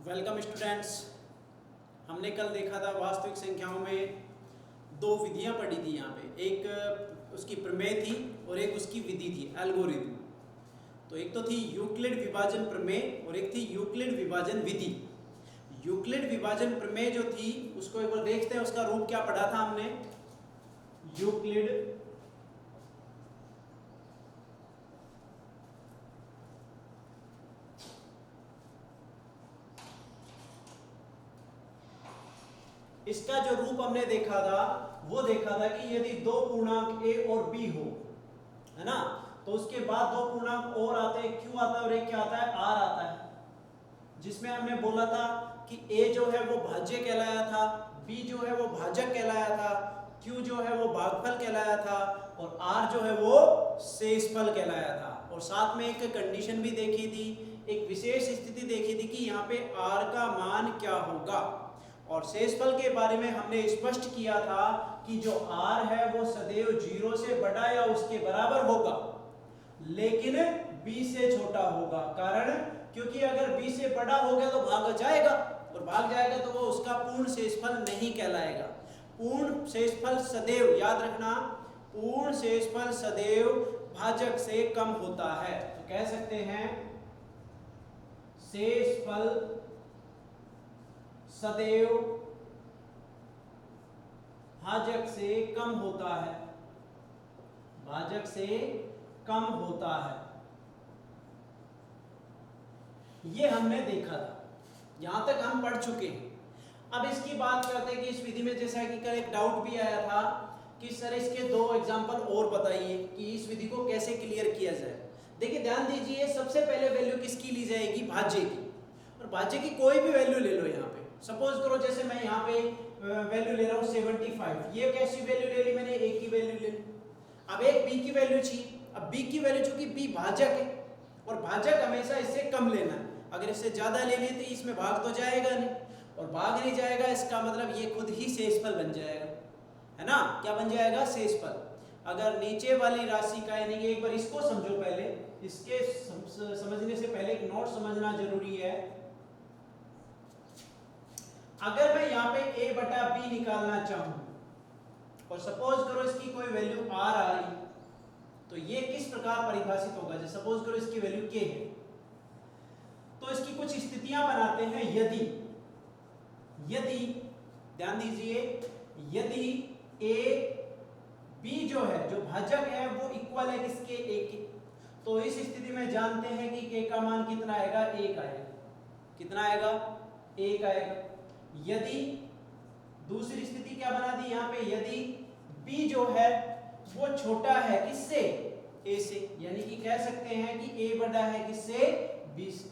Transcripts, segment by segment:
Welcome students. हमने कल देखा था वास्तविक संख्याओं में दो विधियां पढ़ी थी। यहाँ पे एक उसकी प्रमेय थी और एक उसकी विधि थी, एल्गोरिथम। तो एक तो थी यूक्लिड विभाजन प्रमेय और एक थी यूक्लिड विभाजन विधि। यूक्लिड विभाजन प्रमेय जो थी उसको एक बार देखते हैं, उसका रूप क्या पढ़ा था हमने। यूक्लिड इसका जो रूप हमने देखा था वो देखा था कि यदि दो पूर्णांक a और b हो, है ना, तो उसके बाद दो पूर्णांक और आते हैं, q आता है और एक क्या आता है, r आता है। जिसमें हमने बोला था कि a जो है वो भाज्य कहलाया था, b जो है वो भाजक कहलाया था, q जो है वो भागफल कहलाया था और r जो है वो शेषफल कहलाया था। और साथ में एक कंडीशन भी देखी थी, एक विशेष स्थिति देखी थी कि यहाँ पे r का मान क्या होगा। और शेषफल के बारे में हमने स्पष्ट किया था कि जो r है वो सदैव 0 से बड़ा या उसके बराबर होगा, लेकिन b से छोटा होगा। कारण क्योंकि अगर b से बड़ा हो गया तो भाग जाएगा, और भाग जाएगा तो वो उसका पूर्ण शेषफल नहीं कहलाएगा। पूर्ण शेषफल सदैव, याद रखना, पूर्ण शेषफल सदैव भाजक से कम होता है। तो कह सकते हैं शेषफल सदैव भाजक से कम होता है, भाजक से कम होता है। ये हमने देखा था, यहां तक हम पढ़ चुके हैं। अब इसकी बात करते हैं कि इस विधि में, जैसा कि कल एक डाउट भी आया था कि सर इसके दो एग्जांपल और बताइए कि इस विधि को कैसे क्लियर किया जाए। देखिए ध्यान दीजिए, सबसे पहले वैल्यू किसकी ली जाएगी, भाज्य की। और भाज्य की कोई भी वैल्यू ले लो। यहाँ पे सपोज करो, जैसे मैं यहाँ पे वैल्यू ले रहा हूँ 75। ये कैसी वैल्यू ले ली मैंने, a की वैल्यू ले ली। अब एक b की वैल्यू चाहिए। अब b की वैल्यू चूंकि b भाजक है और भाजक हमेशा इससे कम लेना है। अगर इससे ज्यादा ले लिए तो इसमें भाग तो जाएगा नहीं, और भाग नहीं जाएगा इसका मतलब ये खुद ही शेषफल बन जाएगा, है ना। क्या बन जाएगा, शेषफल। अगर नीचे वाली राशि का, यानी कि एक बार इसको समझो पहले, इसके समझने से पहले एक नोट समझना जरूरी है। अगर मैं यहाँ पे a बटा b निकालना चाहूं और सपोज करो इसकी कोई वैल्यू r आ रही, तो ये किस प्रकार परिभाषित होगा। जैसे सपोज करो इसकी वैल्यू k है, तो इसकी कुछ स्थितियां बनाते हैं। यदि ध्यान दीजिए, यदि a b जो है, जो भाजक है, वो इक्वल है किसके, a के, तो इस स्थिति में जानते हैं कि k का मान कितना आएगा, 1 आएगा। कितना आएगा, 1 आएगा। यदि दूसरी स्थिति क्या बना दी यहाँ पे, यदि b जो है वो छोटा है किससे, a से, यानी कि कह सकते हैं कि a बड़ा है किससे, b से,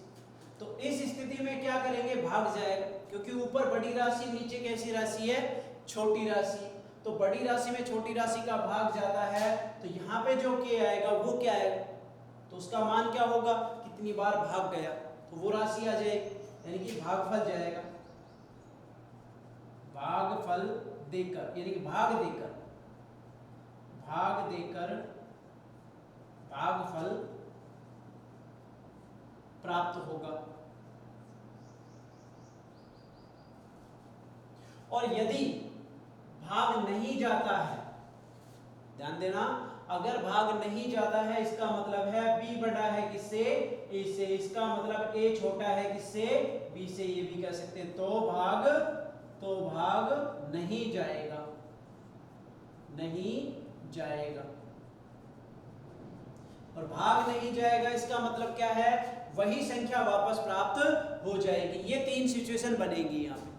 तो इस स्थिति में क्या करेंगे, भाग जाएगा। क्योंकि ऊपर बड़ी राशि, नीचे कैसी राशि है, छोटी राशि, तो बड़ी राशि में छोटी राशि का भाग जाता है, तो यहाँ पे जो k आएगा वो क्या आएगा, तो उसका मान क्या होगा, कितनी बार भाग गया, तो वो राशि आ जाएगी, यानी कि भागफल जाएगा। भागफल देकर, यानी कि भाग देकर भागफल प्राप्त होगा। और यदि भाग नहीं जाता है, ध्यान देना, अगर भाग नहीं जाता है इसका मतलब है b बड़ा है किससे, a से, इसका मतलब a छोटा है किससे, b से, ये भी कह सकते हैं। तो भाग नहीं जाएगा, नहीं जाएगा। और भाग नहीं जाएगा इसका मतलब क्या है, वही संख्या वापस प्राप्त हो जाएगी। ये तीन सिचुएशन बनेगी यहाँ पे।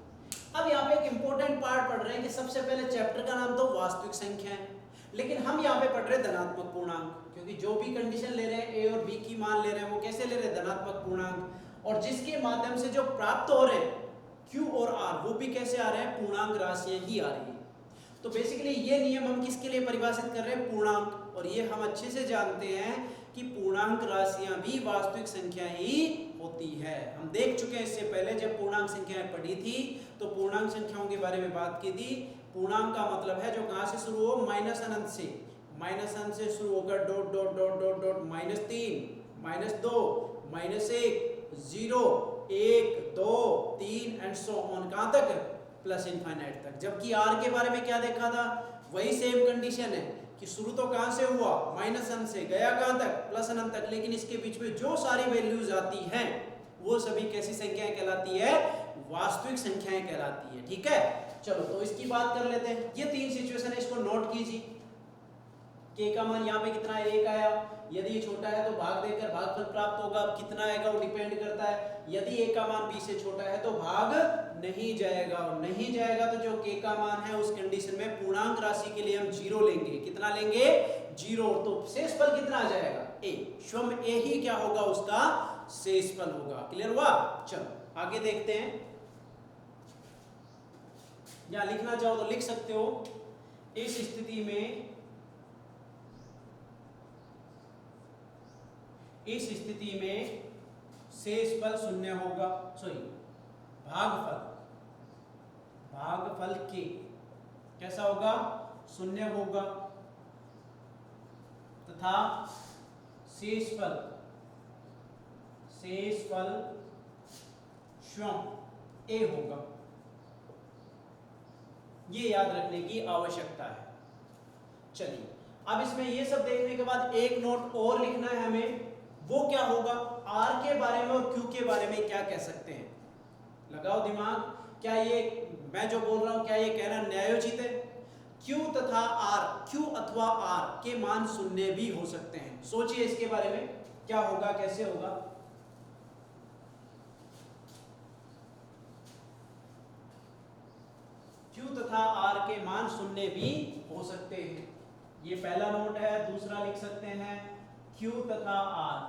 अब यहाँ पे एक इंपॉर्टेंट पार्ट पढ़ रहे हैं कि सबसे पहले चैप्टर का नाम तो वास्तविक संख्या है, लेकिन हम यहाँ पे पढ़ रहे हैं धनात्मक पूर्णांक, क्योंकि जो भी कंडीशन ले रहे हैं, a और b की मान ले रहे हैं, वो कैसे ले रहे हैं, धनात्मक पूर्णांक, और जिसके माध्यम से जो प्राप्त हो रहे हैं q और r, वो भी कैसे आ रहे हैं, पूर्णांक राशियां ही आ रही है। तो बेसिकली ये नियम हम किसके लिए परिभाषित कर रहे हैं, पूर्णांक। और ये हम अच्छे से जानते हैं कि पूर्णांक राशियां भी वास्तविक संख्या ही होती है। हम देख चुके हैं इससे पहले, जब पूर्णांक संख्याएं पढ़ी थी तो पूर्णांक संख्याओं के बारे में बात की थी। पूर्णांक का मतलब है जो कहां से शुरू हो, माइनस अनंत से, माइनस अनंत से शुरू होकर dot dot dot dot dot -3, -2, -1, 0 1 2 3 and so on, कहां तक? प्लस इनफाइनाइट तक। जबकि आर के बारे में क्या देखा था? वही सेम कंडीशन है कि शुरू तो कहां से हुआ? माइनस अनंत से, गया कहां तक? प्लस अनंत तक। लेकिन इसके बीच में जो सारी वैल्यूज आती हैं वो सभी कैसी संख्याएं कहलाती है? वास्तविक संख्याएं कहलाती है। ठीक है, चलो तो इसकी बात कर लेते हैं। ये 3 सिचुएशन है, इसको नोट कीजिए। के का मान यहाँ पे कितना है? 1 आया। यदि ये छोटा है तो भाग देकर भागफल प्राप्त होगा। अब कितना आएगा वो डिपेंड करता है। यदि a का मान b से छोटा है तो भाग नहीं जाएगा, और नहीं जाएगा तो जो k का मान है उस कंडीशन में पूर्णांक राशि के लिए हम 0 लेंगे। कितना लेंगे? 0। तो शेषफल कितना आ जाएगा? a। स्वयं a ही क्या होगा? उसका शेषफल होगा। क्लियर हुआ? चलो आगे देखते हैं। या लिखना चाहो तो लिख सकते हो। इस स्थिति में शेषफल शून्य होगा। सॉरी, भागफल के कैसा होगा? शून्य होगा, तथा शेषफल स्वयं a होगा। ये याद रखने की आवश्यकता है। चलिए अब इसमें ये सब देखने के बाद एक नोट और लिखना है हमें। वो क्या होगा? R के बारे में और Q के बारे में क्या कह सकते हैं? लगाओ दिमाग। क्या ये मैं जो बोल रहा हूं क्या ये कहना न्यायोचित है? Q तथा R, Q अथवा R के मान शून्य भी हो सकते हैं। सोचिए इसके बारे में क्या होगा, कैसे होगा? Q तथा R के मान शून्य भी हो सकते हैं। ये पहला नोट है। दूसरा लिख सकते हैं Q तथा R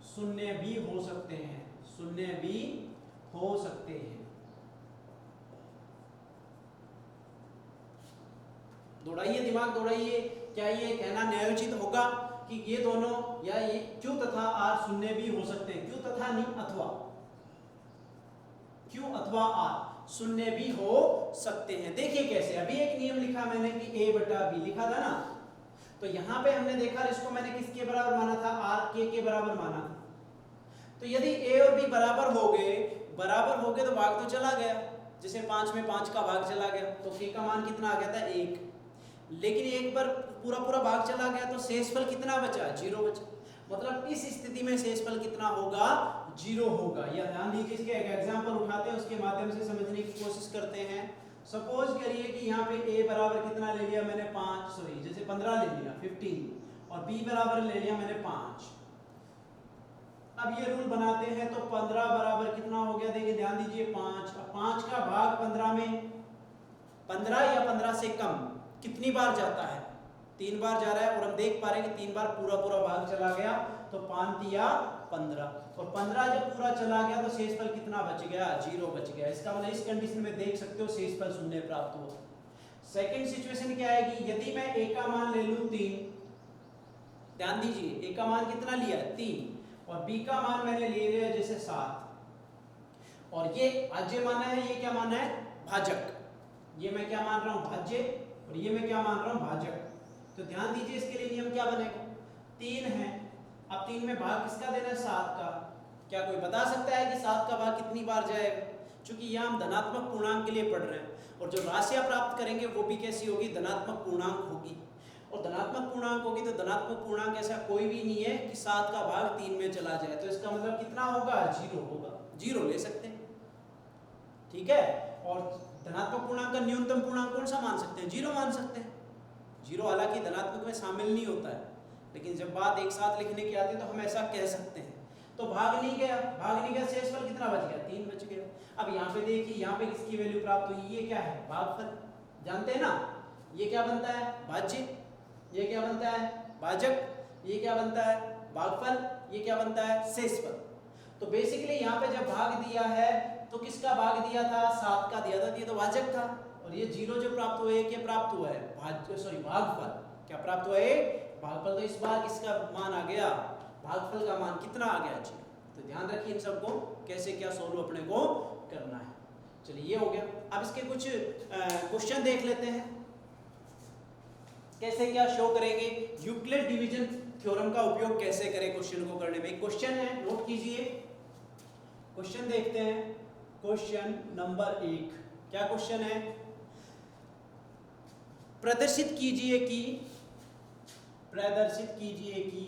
शून्य भी हो सकते हैं, शून्य भी हो सकते हैं। दौड़ाइए दिमाग, दौड़ाइए। क्या ये कहना न्यायोचित होगा कि ये दोनों या ये Q तथा R शून्य भी हो सकते हैं? Q तथा नहीं, अथवा Q अथवा R शून्य भी हो सकते हैं। देखिए कैसे। अभी एक नियम लिखा मैंने कि a बटा b लिखा था ना, तो यहां पे हमने देखा इसको मैंने किसके बराबर माना था? r के बराबर माना था। तो यदि a और b बराबर हो गए तो भाग तो चला गया। जैसे 5 में 5 का भाग चला गया तो k का मान कितना आ गया था? 1। लेकिन एक बार पूरा भाग चला गया तो शेषफल कितना बचा? 0 बचा। मतलब इस स्थिति में शेषफल कितना होगा? 0 होगा। या ध्यान दीजिए, इसके एक एग्जांपल उठाते हैं, उसके माध्यम से समझने की कोशिश करते हैं। सपोज करिए कि यहाँ पे a बराबर कितना ले लिया मैंने? 5, सॉरी जैसे 15 ले लिया 15, और b बराबर ले लिया मैंने 5। अब ये रूल बनाते हैं तो 15 बराबर कितना हो गया? देखिए ध्यान दीजिए, 5। अब 5 का भाग 15 में 15 या 15 से कम कितनी बार जाता है? 3 बार जा रहा है। और हम देख पा रहे हैं कि 3 बार पूरा भाग चला गया तो 5 या 15, और 15 जब पूरा चला गया तो शेषफल कितना बच गया? 0 बच गया। इसका मतलब इस कंडीशन में देख सकते हो शेषफल शून्य प्राप्त हुआ। सेकंड सिचुएशन क्या आएगी? यदि मैं a का मान ले लूं 3, ध्यान दीजिए a का मान कितना लिया? 3, और b का मान मैंने ले लिया जैसे 7, और ये भाज्य माना है, ये क्या माना है? भाजक। ये मैं क्या मान रहा हूं? भाज्य, और ये मैं क्या मान रहा हूं? भाजक। तो ध्यान दीजिए इसके लिए नियम क्या बनेगा? 3 है। अब 3 में भाग किसका देना है? 7 का। क्या कोई बता सकता है कि 7 का भाग कितनी बार जाएगा? क्योंकि यहाँ हम धनात्मक पूर्णांक के लिए पढ़ रहे हैं, और जो राशियां प्राप्त करेंगे वो भी कैसी होगी? धनात्मक पूर्णांक होगी। और धनात्मक पूर्णांक होगी तो धनात्मक पूर्णांक ऐसा कोई भी नहीं है कि 7 का भाग 3 में चला जाए। तो इसका मतलब कितना होगा? 0 होगा। 0 ले सकते हैं, ठीक है। और धनात्मक पूर्णांक का न्यूनतम पूर्णांक कौन सा मान सकते हैं? 0 मान सकते हैं। 0 हालांकि धनात्मक में शामिल नहीं होता है, लेकिन जब बात एक साथ लिखने की आती है तो हम ऐसा कह सकते हैं। तो भाग नहीं गया, शेषफल कितना बच गया? 3 बच गया। अब यहाँ पे देखिए, यहाँ पे किसकी वैल्यू प्राप्त हुई? ये क्या है? भागफल। जानते हैं ना, ये क्या बनता है? भाज्य। ये क्या बनता है? भाजक। ये क्या बनता है? भागफल। ये क्या बनता है? शेषफल। तो बेसिकली यहाँ पे जब भाग दिया है तो किसका भाग दिया था? 7 का दिया था, ये तो भाजक था। और ये 0 जो प्राप्त हुआ है, क्या प्राप्त हुआ है? भागफल। क्या प्राप्त हुआ है? भागफल। तो इस बार किसका मान आ गया? भागफल का मान कितना आ गया? 0। तो ध्यान रखिए इन सबको कैसे क्या सोल्व अपने को करना है। चलिए ये हो गया। अब इसके कुछ क्वेश्चन देख लेते हैं, कैसे क्या शो करेंगे। यूक्लिड डिवीजन थ्योरम का उपयोग कैसे करें क्वेश्चन को करने में। एक क्वेश्चन है, नोट कीजिए। क्वेश्चन देखते हैं। क्वेश्चन नंबर 1, क्या क्वेश्चन है? प्रदर्शित कीजिए कि प्रदर्शित कीजिए कि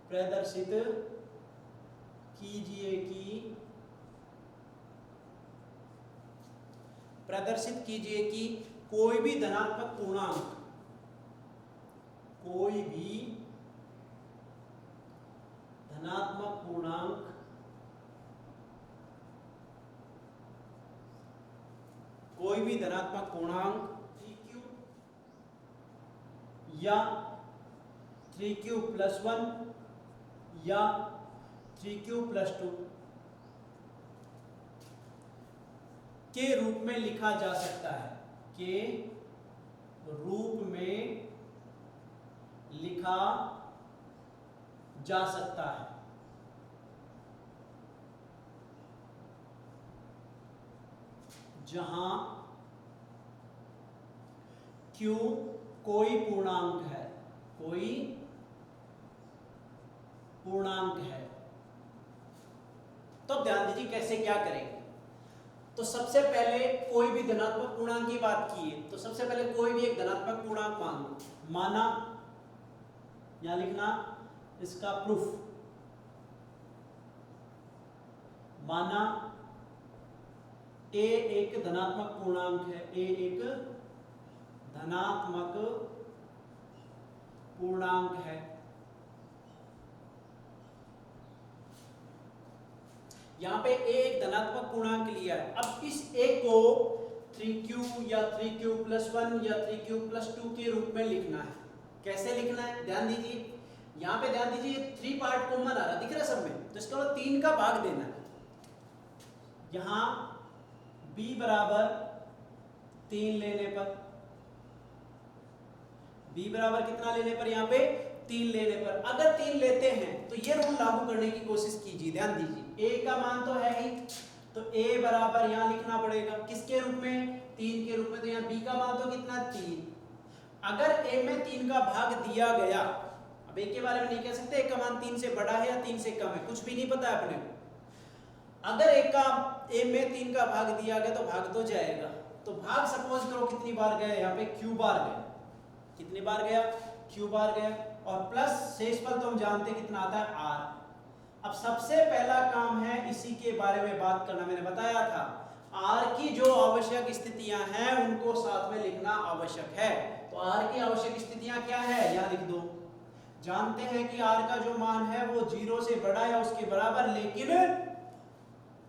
प्रदर्शित कीजिए कि प्रदर्शित कीजिए कि कोई भी धनात्मक पूर्णांक, कोई भी धनात्मक पूर्णांक कोई भी धनात्मक पूर्णांक 3q या 3q प्लस 1 या 3q प्लस 2 के रूप में लिखा जा सकता है, के रूप में लिखा जा सकता है। जहां q कोई पूर्णांक है, कोई पूर्णांक है। तो ध्यान दीजिए कैसे क्या करेंगे। तो सबसे पहले कोई भी धनात्मक पूर्णांक की बात की है, तो सबसे पहले कोई भी एक धनात्मक पूर्णांक मान लो। माना, यहां लिखना इसका प्रूफ, माना a एक धनात्मक पूर्णांक है, a एक धनात्मक पूर्णांक है। यहां पे a एक धनात्मक पूर्णांक लिया है। अब इस a को 3q या 3q प्लस 1 या 3q प्लस 2 के रूप में लिखना है। कैसे लिखना है ध्यान दीजिए, यहां पे ध्यान दीजिए 3 पार्ट कॉमन आ रहा दिख रहा है सब में, तो इसका मतलब 3 का भाग देना है। यहां b बराबर 3 लेने पर, b बराबर कितना लेने पर, यहां पे 3 लेने पर, अगर 3 लेते हैं तो ये रूल लागू करने की कोशिश कीजिए। ध्यान दीजिए a का मान तो है ही, तो a बराबर यहां लिखना पड़ेगा किसके रूप में, 3 के रूप में। तो यहां b का मान तो कितना, 3। अगर a में 3 का भाग दिया गया, अब a के बारे में नहीं कह सकते a का मान 3 से बड़ा है या 3 से कम है, कुछ भी नहीं पता है अपने को। अगर a में 3 का भाग दिया गया तो भाग तो जाएगा। तो भाग सपोज करो कितनी बार गया, यहाँ पे q बार गया, कितनी बार गया, q बार गया, और प्लस शेषफल तो हम जानते हैं कितना आता है, r। अब सबसे पहला काम है इसी के बारे में बात करना। मैंने बताया था r की जो आवश्यक स्थितियां हैं उनको साथ में लिखना आवश्यक है। तो r की आवश्यक स्थितियां क्या है, यहां लिख दो। जानते हैं कि r का जो मान है वो 0 से बड़ा या उसके बराबर, लेकिन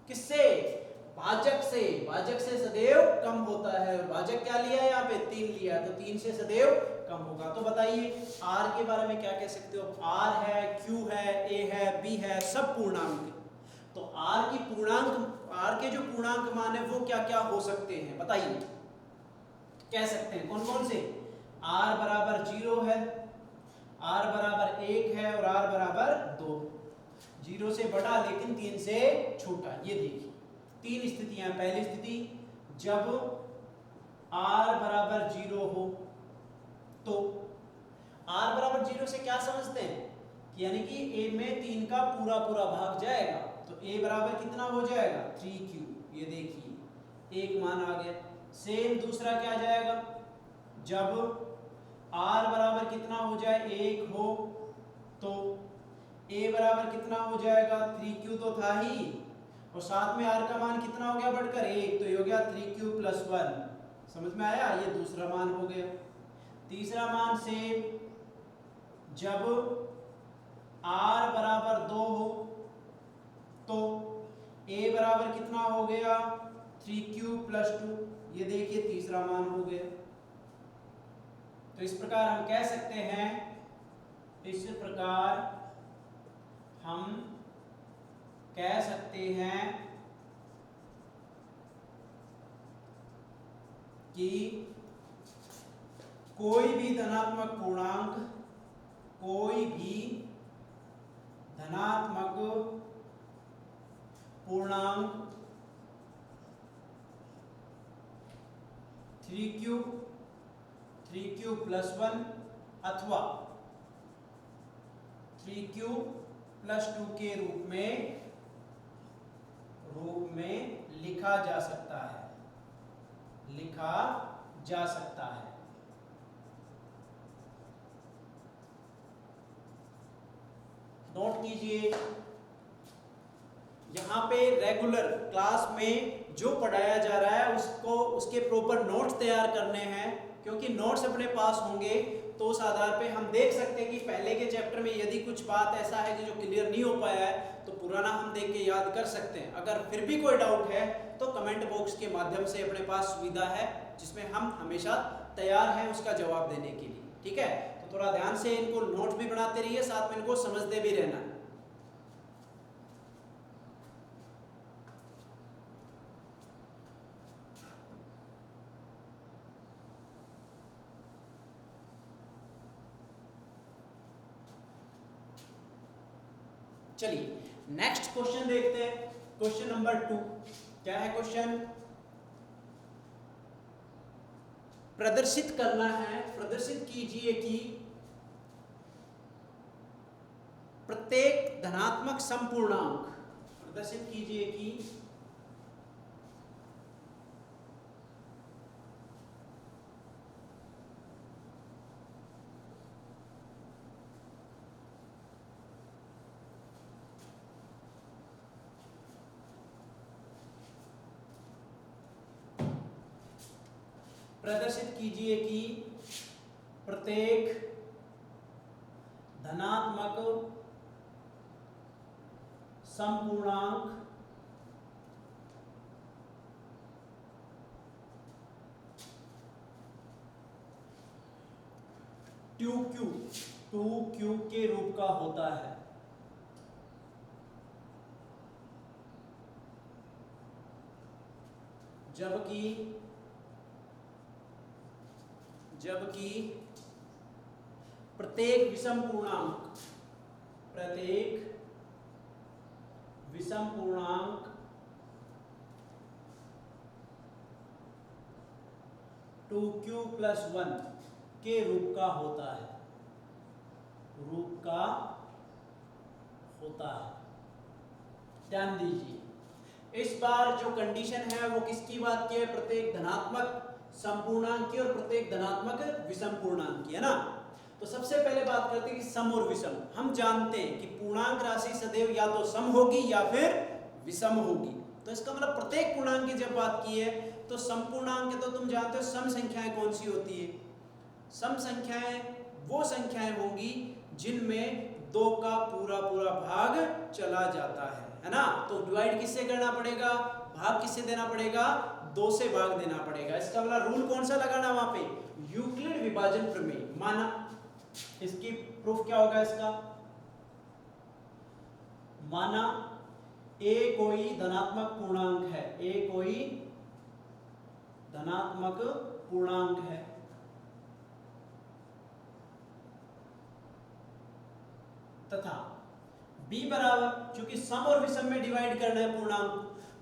किससे, भाजक से, भाजक से सदैव कम होता है। और भाजक क्या लिया है, यहाँ पे 3 लिया है, तो 3 से सदैव कम होगा। तो बताइए r के बारे में क्या कह सकते हो, r है, q है, a है, b है, सब पूर्णांक। तो r की पूर्णांक, r के जो पूर्णांक मान है वो क्या क्या हो सकते हैं बताइए, कह सकते हैं कौन कौन से। r बराबर 0 है, r बराबर 1 है, और r बराबर 2। 0 से बड़ा लेकिन 3 से छोटा। ये देखिए 3 स्थितियां। पहली स्थिति जब r बराबर 0 हो, तो r बराबर 0 से क्या समझते हैं, यानी कि a में 3 का पूरा पूरा भाग जाएगा, तो a बराबर कितना हो जाएगा, 3q। ये देखिए एक मान आ गया। सेम दूसरा क्या जाएगा, जब r बराबर कितना हो जाए, 1 हो, तो a बराबर कितना हो जाएगा, 3q तो था ही, और साथ में r का मान कितना हो गया बढ़कर 1, तो ये हो गया 3q प्लस 1। समझ में आया, ये दूसरा मान हो गया। तीसरा मान से जब r बराबर 2 हो, तो a बराबर कितना हो गया, 3q प्लस 2। ये देखिए तीसरा मान हो गया। तो इस प्रकार हम कह सकते हैं, इस प्रकार हम कह सकते हैं कि कोई भी धनात्मक पूर्णांक, कोई भी धनात्मक पूर्णांक 3q प्लस 1 अथवा 3q प्लस 2 के रूप में रूप में लिखा जा सकता है, लिखा जा सकता है। नोट कीजिए, यहां पे रेगुलर क्लास में जो पढ़ाया जा रहा है उसको उसके प्रॉपर नोट्स तैयार करने हैं, क्योंकि नोट्स अपने पास होंगे तो उस आधार पे हम देख सकते हैं कि पहले के चैप्टर में यदि कुछ बात ऐसा है कि जो क्लियर नहीं हो पाया है तो पुराना हम देख के याद कर सकते हैं। अगर फिर भी कोई डाउट है तो कमेंट बॉक्स के माध्यम से अपने पास सुविधा है जिसमें हम हमेशा तैयार हैं उसका जवाब देने के लिए। ठीक है, तो थोड़ा ध्यान से इनको नोट्स भी बनाते रहिए, साथ में इनको समझते भी रहना। चलिए नेक्स्ट क्वेश्चन देखते हैं, क्वेश्चन नंबर 2। क्या है क्वेश्चन? प्रदर्शित करना है, प्रदर्शित कीजिए कि प्रत्येक धनात्मक समपूर्णांक, प्रदर्शित कीजिए कि प्रदर्शित कीजिए कि प्रत्येक धनात्मक समपूर्णांक टू क्यू के रूप का होता है, जबकि प्रत्येक विषम पूर्णांक, प्रत्येक विषम पूर्णांक 2q + 1 के रूप का होता है, रूप का होता है। ध्यान दीजिए, इस बार जो कंडीशन है वो किसकी बात की है? प्रत्येक धनात्मक समपूर्णांक की और प्रत्येक धनात्मक विषम पूर्णांक की, है ना। तो सबसे पहले बात करते हैं कि सम और विषम। हम जानते हैं कि पूर्णांक राशि सदैव या तो सम होगी या फिर विषम होगी, तो इसका मतलब प्रत्येक पूर्णांक की जब बात की है तो समपूर्णांक तो तुम जानते हो सम संख्याएं कौन सी होती है? सम संख्याएं वो संख्याएं होंगी जिनमें 2 का पूरा पूरा भाग चला जाता है ना। तो डिवाइड किससे करना पड़ेगा? भाग किससे देना पड़ेगा? 2 से भाग देना पड़ेगा। इसका वाला रूल कौन सा लगाना वहां पे? यूक्लिड विभाजन प्रमेय। माना इसकी प्रूफ क्या होगा इसका? माना a कोई धनात्मक पूर्णांक है, a कोई धनात्मक पूर्णांक है तथा b बराबर, क्योंकि सम और विषम में डिवाइड करना है पूर्णांक,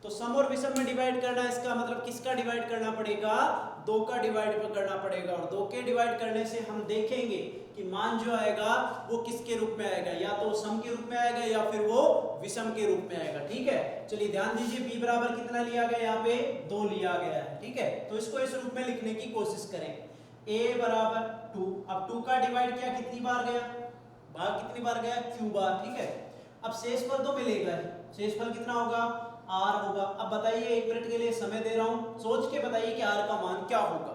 तो सम और विषम में डिवाइड करना है, इसका मतलब किसका डिवाइड करना पड़ेगा? 2 का डिवाइड करना पड़ेगा। और 2 के डिवाइड करने से हम देखेंगे कि मान जो आएगा वो किसके रूप में आएगा? या तो सम के रूप में आएगा या फिर वो विषम के रूप में आएगा। ठीक है, चलिए ध्यान दीजिए, b बराबर कितना लिया गया? यहाँ पे 2 लिया गया है। ठीक है, तो इसको इस रूप में लिखने की कोशिश करें, a बराबर 2। अब 2 का डिवाइड किया, कितनी बार गया? भाग कितनी बार गया? q बार। ठीक है, अब शेषफल तो मिलेगा, शेषफल कितना होगा? r होगा। अब बताइए, 1 मिनट के लिए समय दे रहा हूं, सोच के बताइए कि r का मान क्या होगा।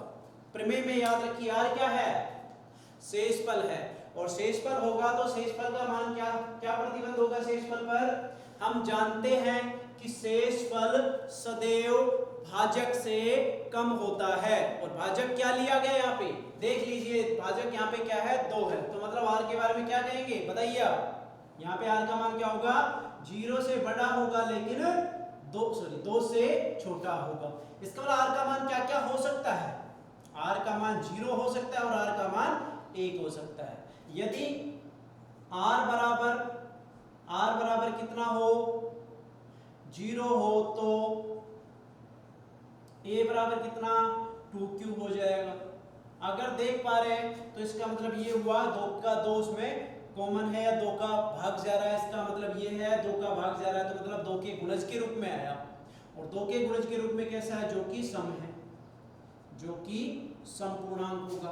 प्रमेय में याद रखिए r क्या है? शेषफल है, और शेषफल होगा तो शेषफल का मान क्या क्या प्रतिबंध होगा शेषफल पर? हम जानते हैं कि शेषफल सदैव भाजक से कम होता है। और भाजक क्या लिया गया यहाँ पे? देख लीजिए, भाजक यहाँ पे क्या है? 2 है। तो मतलब r के बारे में क्या कहेंगे बताइए आप? यहाँ पे r का मान क्या होगा? 0 से बड़ा होगा लेकिन 2 से छोटा होगा। इसका मतलब r का मान क्या क्या हो सकता है? r का मान 0 हो सकता है और r का मान 1 हो सकता है। यदि r बराबर कितना हो? 0 हो तो a बराबर कितना? 2q हो जाएगा। अगर देख पा रहे हैं तो इसका मतलब ये हुआ 2 का 2 उसमें कॉमन है या 2 का भाग जा रहा है, इसका मतलब ये है 2 का भाग भाग जा रहा है तो मतलब 2 के गुणज के रूप में आया, और 2 के गुणज के रूप में कैसा है, जो कि सम है, जो कि समपूर्णांक होगा।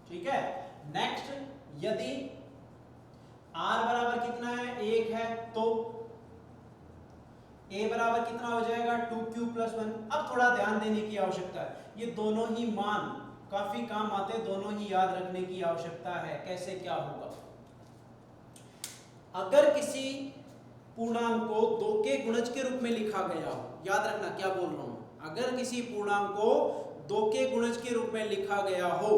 ठीक है। नेक्स्ट, यदि r बराबर कितना है, 1 है, तो a बराबर कितना हो जाएगा, 2q + 1। अब थोड़ा ध्यान देने की आवश्यकता है, ये दोनों ही मान काफी काम आते हैं, दोनों ही याद रखने की आवश्यकता है। कैसे क्या होगा, अगर किसी पूर्णांक को 2 के गुणज के रूप में लिखा गया हो, याद रखना क्या बोल रहा हूं, अगर किसी पूर्णांक को 2 के गुणज के रूप में लिखा गया हो,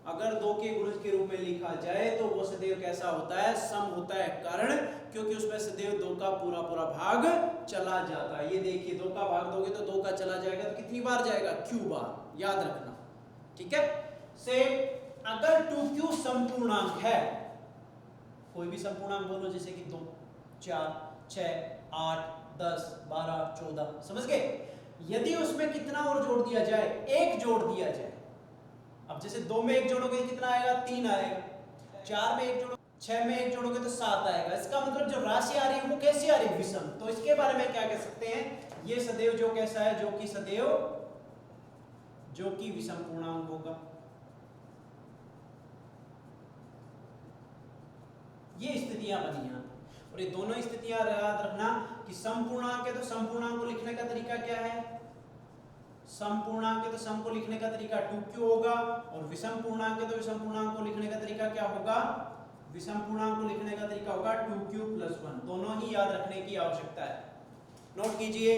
अगर 2 के गुणज के रूप में लिखा जाए तो वो सदैव कैसा होता है, सम होता है। कारण, क्योंकि उसमें सदैव 2 का पूरा पूरा भाग चला जाता है। ये देखिए 2 का भाग दोगे तो 2 का चला जाएगा, तो कितनी बार जाएगा, q बार, याद रखना। ठीक है। सेम, अगर 2q समपूर्णांक है, कोई भी समपूर्णांक बोलो, जैसे कि 2, 4, 6, 8, 10, 12, 14, समझ गए। यदि उसमें कितना और जोड़ दिया जाए, 1 जोड़ दिया जाए, अब जैसे 2 में 1 जोड़ोगे कितना आएगा, 3 आएगा, 4 में 1 जोड़ोगे, 6 में 1 जोड़ोगे तो 7 आएगा। इसका मतलब जो राशि आ रही है वो कैसी आ रही है, विषम। तो इसके बारे में क्या कह सकते हैं, ये सदैव जो कैसा है, जो कि सदैव जो कि विषम पूर्णांक होगा। ये स्थितियां बनी हैं, और ये दोनों स्थितियां याद रखना कि समपूर्णांक है तो समपूर्णांक को लिखने का तरीका क्या है, समपूर्णांक है तो सम को लिखने का तरीका 2q होगा, और विषम पूर्णांक है तो विषम पूर्णांक को लिखने का तरीका क्या होगा, विषम पूर्णांक को लिखने का तरीका होगा 2q + 1। दोनों ही याद रखने की आवश्यकता है, नोट कीजिए।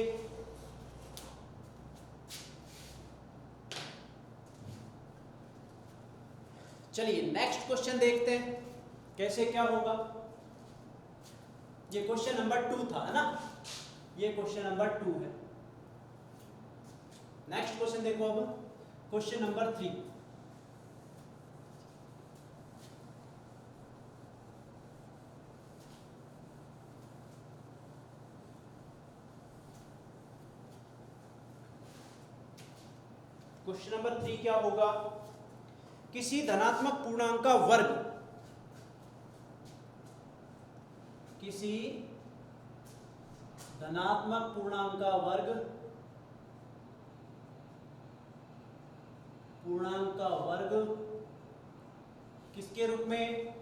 चलिए नेक्स्ट क्वेश्चन देखते हैं कैसे क्या होगा। ये क्वेश्चन नंबर 2 था, है ना, ये क्वेश्चन नंबर 2 है। नेक्स्ट क्वेश्चन देखो, अब क्वेश्चन नंबर 3। क्वेश्चन नंबर 3 क्या होगा, किसी धनात्मक पूर्णांक का वर्ग, किसी धनात्मक पूर्णांक का वर्ग, पूर्णांक का वर्ग किसके रूप में,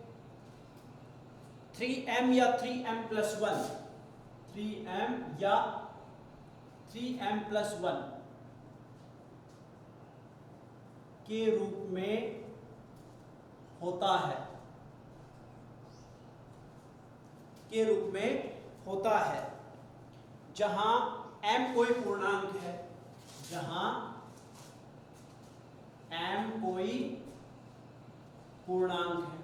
3m या 3m + 1, 3m या 3m + 1 के रूप में होता है, के रूप में होता है, जहां m कोई पूर्णांक है, जहां m कोई पूर्णांक है।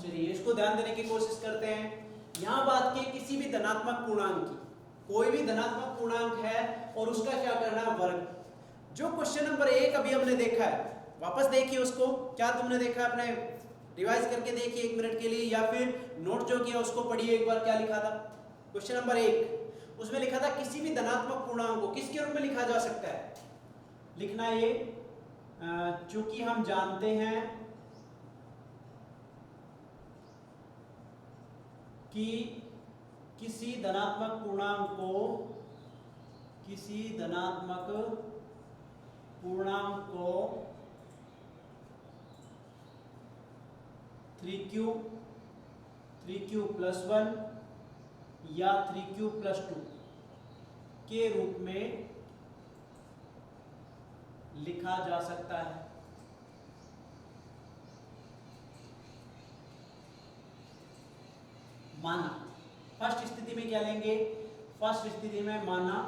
चलिए इसको ध्यान देने की कोशिश करते हैं। यहां बात की किसी भी धनात्मक पूर्णांक की, कोई भी धनात्मक पूर्णांक है और उसका क्या करना है, वर्ग। जो क्वेश्चन नंबर 1 अभी हमने देखा है, वापस देखिए उसको, क्या तुमने देखा, अपने रिवाइज करके देखिए 1 मिनट के लिए, या फिर नोट जो किया उसको पढ़िए एक बार। क्या लिखा था क्वेश्चन नंबर 1, उसमें लिखा था किसी भी धनात्मक पूर्णांक को किसके रूप में लिखा जा सकता है, लिखना ये, चूंकि हम जानते हैं कि किसी धनात्मक पूर्णांक को, किसी धनात्मक पूर्णांक को 3q + 1 या 3q + 2 के रूप में लिखा जा सकता है। माना, फर्स्ट स्थिति में क्या लेंगे, फर्स्ट स्थिति में माना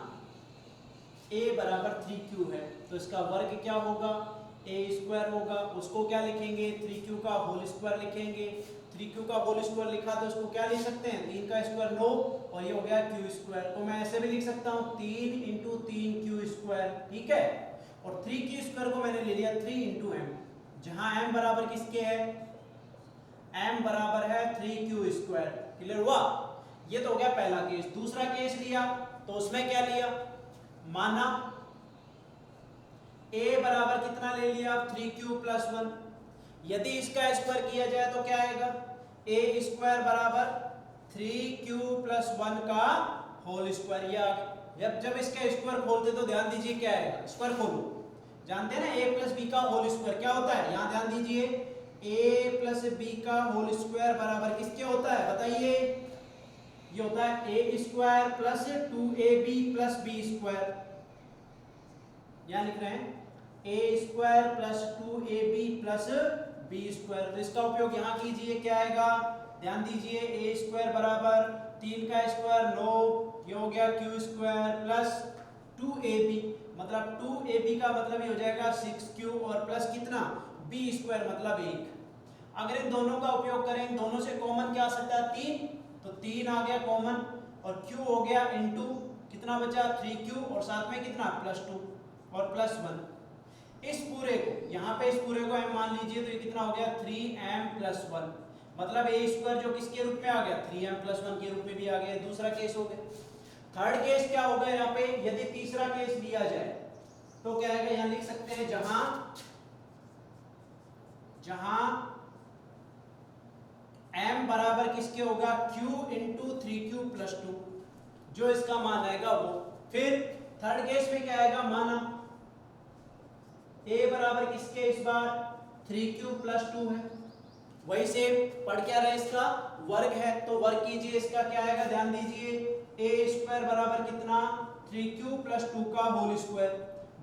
a बराबर 3q है, तो इसका वर्ग क्या होगा, a² होगा। उसको क्या लिखेंगे, 3q का होल स्क्वायर लिखेंगे। 3q का होल स्क्वायर लिखा तो उसको क्या लिख सकते हैं, 3 का स्क्वायर 9, और ये हो गया q²। तो मैं ऐसे भी लिख सकता हूँ 3 × 3q², ठीक है। और 3q² को मैंने ले लिया 3 × m, जहां m बराबर किसके है, m बराबर है 3q²। क्लियर हुआ, ये तो हो गया पहला केस। दूसरा केस लिया तो उसमें क्या लिया, माना a बराबर कितना ले लिया 3q प्लस 1। यदि इसका स्क्वायर किया जाए तो क्या आएगा, a स्क्वायर बराबर 3q प्लस 1 का होल स्क्वायर। या जब इसका स्क्वायर खोलते तो ध्यान दीजिए क्या आएगा, स्क्वायर खोलो, जानते हैं ना a प्लस बी का होल स्क्वायर क्या होता है, यहां ध्यान दीजिए a प्लस बी का होल स्क्वायर बराबर किसके होता है बताइए, ये होता है a square plus 2ab plus b square. यहां लिख रहे हैं a square plus 2ab plus b square. तो इसका उपयोग यहां कीजिए, क्या आएगा, ध्यान दीजिए a स्क्वायर बराबर 3 का स्क्वायर 9, ये हो गया q स्क्वायर प्लस 2ab, मतलब 2ab का मतलब ये हो जाएगा 6q और प्लस कितना b स्क्वायर मतलब 1। अगर इन दोनों का उपयोग करें, इन दोनों से कॉमन क्या आ सकता है 3, तो 3 आ गया कॉमन और q हो गया इनटू कितना बचा 3q और साथ में कितना प्लस 2 और प्लस 1। इस पूरे को यहाँ पे इस पूरे को m मान लीजिए तो ये कितना हो गया 3m प्लस 1, मतलब a स्क्वायर जो किसके रूप में आ गया 3m प्लस 1 के रूप में भी आ गया। दूसरा केस हो गया। थर्ड केस क्या होगा यहाँ पे, यदि तीसरा केस लिया जाए तो क्या आएगा, यहाँ लिख सकते हैं जहां m बराबर किसके होगा q इंटू 3q प्लस 2, जो इसका मान आएगा वो। फिर थर्ड केस में क्या आएगा, माना a बराबर किसके इस बार 3q प्लस 2 है, वही से पढ़ क्या रहे इसका वर्ग है, तो वर्ग कीजिए, इसका क्या आएगा ध्यान दीजिए a स्क्वायर बराबर कितना 3q प्लस 2 का होल स्क्वायर।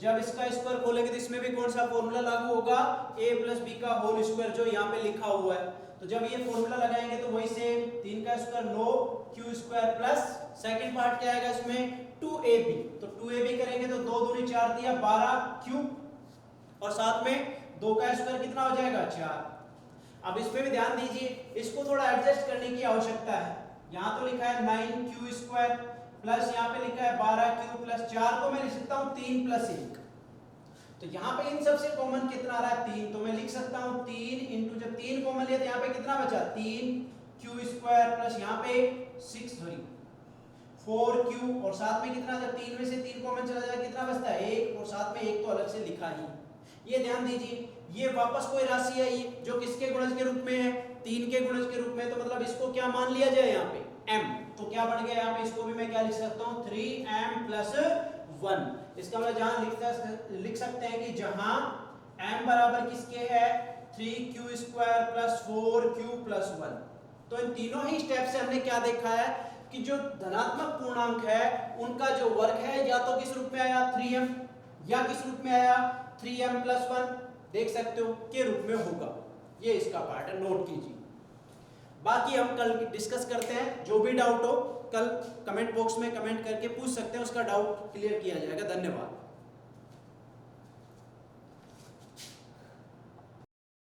जब इसका स्क्वायर खोलेंगे तो इसमें भी कौन सा फॉर्मूला लागू होगा, a प्लस बी का होल स्क्वायर जो यहाँ पे लिखा हुआ है। तो जब ये फॉर्मूला लगाएंगे तो वही से 3 का square 9 q square plus second part क्या आएगा इसमें 2ab, तो 2ab करेंगे तो 2 दूनी 4 दिया 12q और साथ में 2 का स्क्वायर कितना हो जाएगा 4। अब इस पे भी ध्यान दीजिए, इसको थोड़ा एडजस्ट करने की आवश्यकता है। यहाँ तो लिखा है 9q स्क्वायर प्लस यहाँ पे लिखा है 12q प्लस 4 को मैं लिख सकता हूँ 3 प्लस 1। तो यहाँ पे इन सबसे कॉमन कितना आ रहा है 3, तो मैं लिख सकता हूँ 3 इंटू जब 3 कॉमन लिया तो यहाँ पे कितना बचा 3q स्क्वायर प्लस यहाँ पे 4q और साथ में कितना, जब 3 में से 3 कॉमन चला जाए कितना बचता है 1 और साथ में 1 तो अलग से लिखा ही। ये ध्यान दीजिए, ये वापस कोई राशि है ये जो किसके गुणज के रूप में है 3 के गुणज के रूप में, तो मतलब इसको क्या मान लिया जाए यहाँ पे m, तो क्या बन गया यहाँ पे, इसको भी मैं क्या लिख सकता हूँ 3m प्लस 1। इसका मतलब जहां लिख सकते हैं कि जहां m बराबर किसके है 3q square plus 4q plus 1। तो इन तीनों ही स्टेप से हमने क्या देखा है कि जो धनात्मक पूर्णांक है उनका जो वर्ग है या तो किस रूप में आया 3m या किस रूप में आया 3m प्लस 1, देख सकते हो के रूप में होगा। ये इसका पार्ट है, नोट कीजिए। बाकी हम कल डिस्कस करते हैं, जो भी डाउट हो कल कमेंट बॉक्स में कमेंट करके पूछ सकते हैं, उसका डाउट क्लियर किया जाएगा। धन्यवाद।